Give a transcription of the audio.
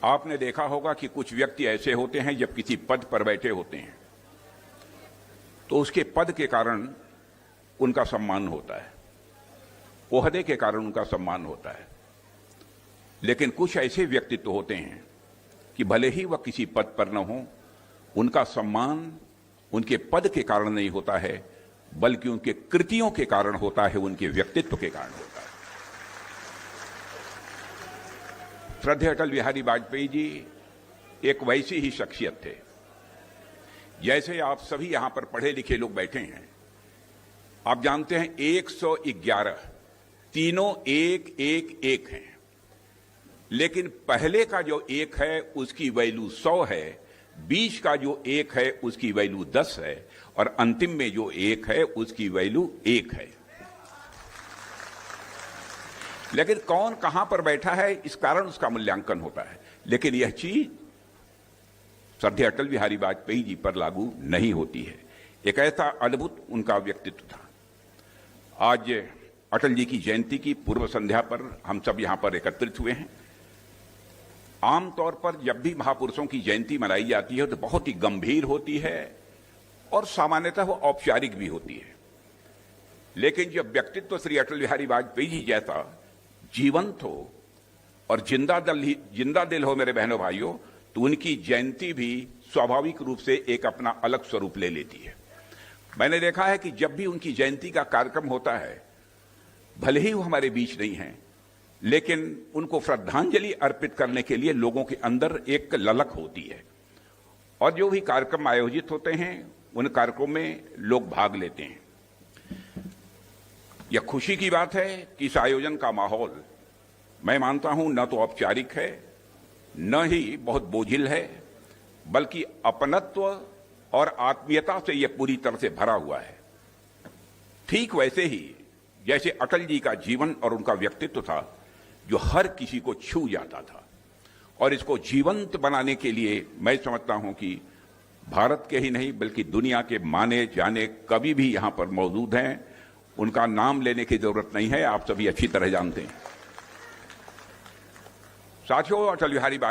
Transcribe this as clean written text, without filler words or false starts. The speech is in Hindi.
आपने देखा होगा कि कुछ व्यक्ति ऐसे होते हैं जब किसी पद पर बैठे होते हैं तो उसके पद के कारण उनका सम्मान होता है, ओहदे के कारण उनका सम्मान होता है। लेकिन कुछ ऐसे व्यक्तित्व होते हैं कि भले ही वह किसी पद पर न हो, उनका सम्मान उनके पद के कारण नहीं होता है, बल्कि उनके कृतियों के कारण होता है, उनके व्यक्तित्व के कारण होता है। श्रद्धेय अटल बिहारी वाजपेयी जी एक वैसी ही शख्सियत थे। जैसे आप सभी यहां पर पढ़े लिखे लोग बैठे हैं, आप जानते हैं 111 तीनों एक एक एक हैं, लेकिन पहले का जो एक है उसकी वैल्यू 100 है, 20 का जो एक है उसकी वैल्यू 10 है, और अंतिम में जो एक है उसकी वैल्यू 1 है। लेकिन कौन कहां पर बैठा है इस कारण उसका मूल्यांकन होता है, लेकिन यह चीज श्रद्धेय अटल बिहारी वाजपेयी जी पर लागू नहीं होती है। एक ऐसा अद्भुत उनका व्यक्तित्व था। आज अटल जी की जयंती की पूर्व संध्या पर हम सब यहां पर एकत्रित हुए हैं। आमतौर पर जब भी महापुरुषों की जयंती मनाई जाती है तो बहुत ही गंभीर होती है और सामान्यतः वो औपचारिक भी होती है। लेकिन जब व्यक्तित्व श्री अटल बिहारी वाजपेयी जी जैसा जीवंत हो और जिंदा दिल हो मेरे बहनों भाइयों, तो उनकी जयंती भी स्वाभाविक रूप से एक अपना अलग स्वरूप ले लेती है। मैंने देखा है कि जब भी उनकी जयंती का कार्यक्रम होता है, भले ही वो हमारे बीच नहीं है, लेकिन उनको श्रद्धांजलि अर्पित करने के लिए लोगों के अंदर एक ललक होती है, और जो भी कार्यक्रम आयोजित होते हैं उन कार्यक्रमों में लोग भाग लेते हैं। यह खुशी की बात है कि इस आयोजन का माहौल मैं मानता हूं न तो औपचारिक है, न ही बहुत बोझिल है, बल्कि अपनत्व और आत्मीयता से यह पूरी तरह से भरा हुआ है। ठीक वैसे ही जैसे अटल जी का जीवन और उनका व्यक्तित्व था जो हर किसी को छू जाता था, और इसको जीवंत बनाने के लिए मैं समझता हूं कि भारत के ही नहीं बल्कि दुनिया के माने जाने कवि भी यहां पर मौजूद हैं। उनका नाम लेने की जरूरत नहीं है, आप सभी अच्छी तरह जानते हैं। साथियों, अटल बिहारी